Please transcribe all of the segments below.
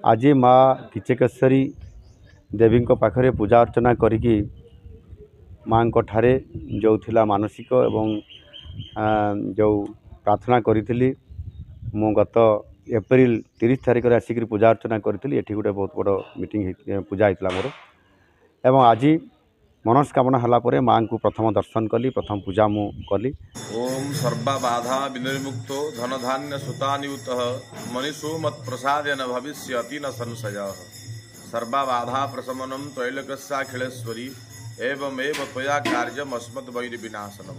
आज माँ किचकेश्वरी देवी पाखरे पूजा अर्चना करी माँ ठारे जो थिला मानसिक एवं जो प्रार्थना करी मु गत एप्रिल 30 तारिख में आसिक पूजा अर्चना करी एठी गोटे बहुत बड़ मीटिंग पूजा होता मोर एवं आज मनस्कामना हलापर माँ को प्रथम दर्शन कली प्रथम पूजा मु कली। ओम सर्वा बाधा विनिर्मुक्तो धन धान्य सुतानियुत मनीषो मत प्रसादेन भविष्यति न संशय सर्वा बाधा प्रशमनम तैलकस्याखिलेश्वरी एवमेव त्वया कार्यम अस्मद् वैरि विनाशनम।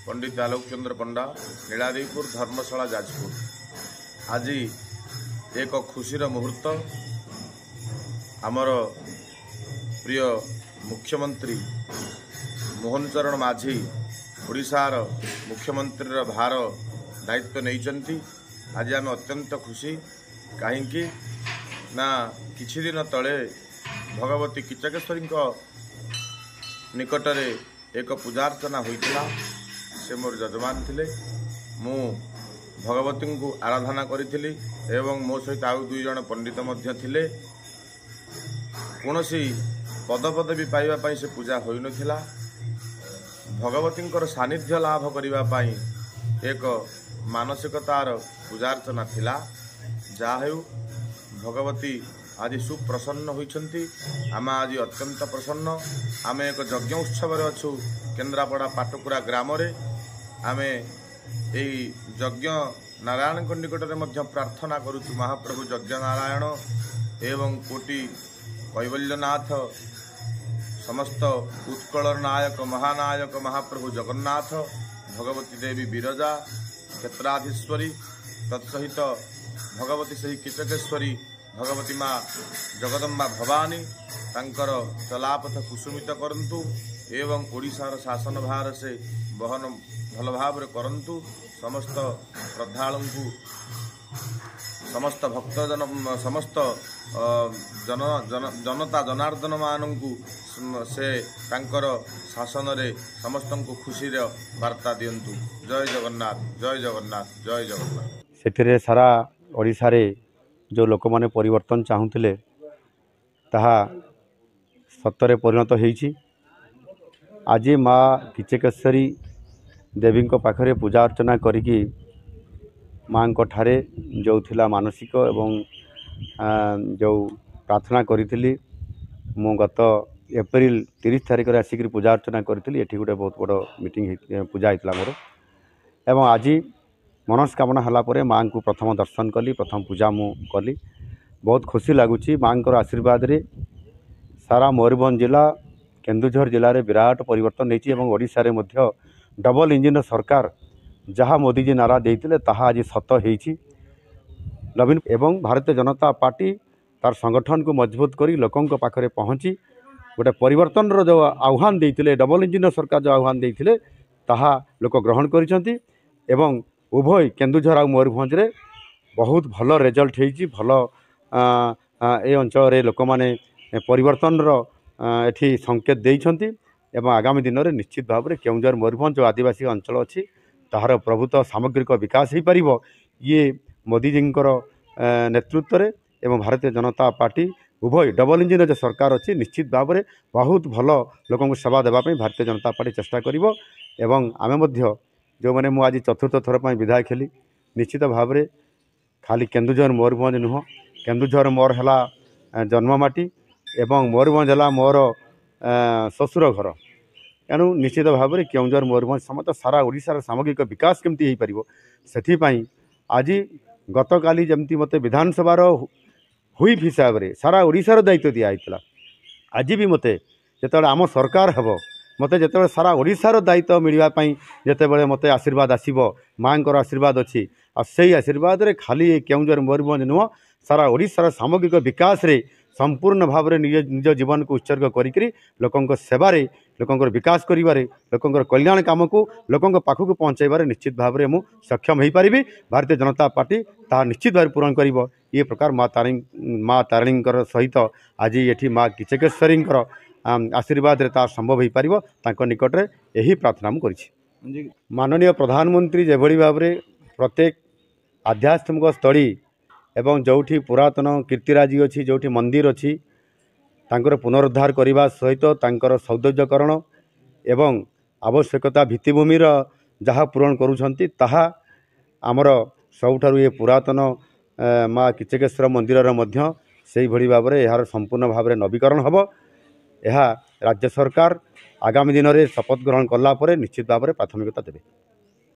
पंडित आलोक चंद्र पंडा, नीलादेपुर, धर्मशाला, जाजपुर। आज एक खुशीर मुहूर्त आमर प्रिय मुख्यमंत्री मोहन चरण माझी ओडिशार मुख्यमंत्री भार दायित्व नहीं। आज आम अत्यंत खुशी कहीं ना किछि दिन तले भगवती किचकेश्वरी निकटरे एक पूजार्चना होइतिला। से मोर जजमान थिले, मु भगवती को आराधना करी एवं मो सहित आउ 2 जन पंडित मध्य थिले। कोनोसी पदपदवी पाइबा से पूजा होई नथिला। भगवती सानिध्य लाभ करने एक मानसिकतार पूजार्चना थिला। जाहेउ भगवती आज सुप्रसन्न होइछंती। आम आज अत्यंत प्रसन्न। आम एक यज्ञ उत्सव अच्छु केन्द्रापड़ा पाटकुरा ग्राम रे। आम यही यज्ञ नारायण निकट में प्रार्थना करुचु महाप्रभु यज्ञ नारायण एवं कोटि कैवल्यनाथ समस्त उत्कल नायक महानायक महाप्रभु जगन्नाथ भगवती देवी विरजा क्षेत्राधीश्वरी तत्सहित भगवती सही किचकेश्वरी भगवती माँ जगदम्बा भवानी तांकर चलापथ कुसुमित करंतु एवं ओडिशार शासन भार से बहन भल भाव करंतु। समस्त श्रद्धालु समस्त भक्तजन समस्त जन जन जनता जनार्दन मानू से तांकर शासन रे समस्त को खुशी वार्ता दियंतु। जय जगन्नाथ, जय जगन्नाथ, जय जगन्नाथ। से सारा ओडिशा रे जो लोक माने परिवर्तन चाहूले ताहा सत्तरे परिणत होईछि। आज माँ किचकेश्वरी देवी पाखरे पूजा अर्चना करी माँ ठारे जो थिला मानसिक एवं जो प्रार्थना करी मु गत एप्रिल 30 तारिख में आसिक पूजा अर्चना करी एठी गोटे बहुत बड़ मीटिंग पूजा होता मोर एवं आज मनस्कामना हलापर माँ को प्रथम दर्शन कली प्रथम पूजा मु कली। बहुत खुशी लगुच माँ आशीर्वाद रे सारा मयूरभंज जिला केन्दुझर जिले में विराट परिवर्तन नहीं ओडिशा रे मध्य डबल इंजिन सरकार जहाँ मोदीजी नारा देते ताहा आज सत होईछि। नवीन एवं भारतीय जनता पार्टी तार संगठन को मजबूत करी लोकों पाखरे पहुँची गोटे परिवर्तन जो आह्वान देते डबल इंजिन सरकार जो आह्वान देते ताहा लोक ग्रहण करिसेंती एवं उभय केन्दुझर आ मयूरभंज रे बहुत भल रिजल्ट होईछि। भल ए अंचल रे लोक माने परिवर्तन एठी संकेत देइछंती एवं आगामी दिन में निश्चित भाव में केन्दुझर मयूरभंज जो आदिवासी अंचल अच्छी ताहार प्रभुत सामग्रिक विकास हो पार ये मोदीजी नेतृत्व रे एवं भारतीय जनता पार्टी उभय डबल इंजिन जो सरकार अच्छी निश्चित भाव में बहुत भल लोक सेवा देवाई भारतीय जनता पार्टी चेष्टा करिवो। एवं आमे मध्य जो मैंने मुझे आज चतुर्थ थर पर विधायक हेली निश्चित भाव में खाली केन्दुझर मयूरभंज नुह केन्दुझर मोर है जन्ममाटी एवं मयूरभंज है मोर ससुर घर। एणु निश्चित भाव में केन्दुझर मयूरभंज समस्त सारा ओडिशार सामग्रिक विकास केमती हो पार से आज गत काली जमती मते विधानसभार हुईप हिसाब से सारा ओडिशार दायित्व दिखाई आज भी मते जिते आम सरकार हेब मते जिते सारा ओडिशार दायित्व मिलवाई जितेबाला मते आशीर्वाद आसब माँ आशीर्वाद अच्छी आ से आशीर्वाद रे खाली केन्दुझर मयूरभंज नुह सारा ओडिशार सामग्रिक विकास रे संपूर्ण भाव में निज निज जीवन को उत्सर्ग करी लोकों सेवारे लोकों विकास करिबारे लोकों कल्याण काम को लोकों पाखक पहुँचाइबारे निश्चित भाव में मु सक्षम हो पारि। भारतीय जनता पार्टी ता निश्चित भाव पूरण कर ये प्रकार माँ तारिणी सहित आज ये माँ किचकेश्वरी आशीर्वाद रे ता संभव हो पार निकट में यही प्रार्थना मुझे माननीय प्रधानमंत्री जेभली भाव में प्रत्येक आध्यात्मिक स्थली एवं जोठी पुरातन कीर्तिराजी अच्छी जोठी मंदिर अच्छी तांकर पुनरुद्धार करने सहित तांकर सौंदर्यकरण एवं आवश्यकता भित्तिभूमिर जहाँ पूरण करुछंती ताहा आमर सबुठारु ये पुरातन माँ किचकेश्वर मंदिर मध्य से भली भाव में यार संपूर्ण भाव में नवीकरण हम यह राज्य सरकार आगामी दिन में शपथ ग्रहण कला निश्चित भाव में प्राथमिकता देवे।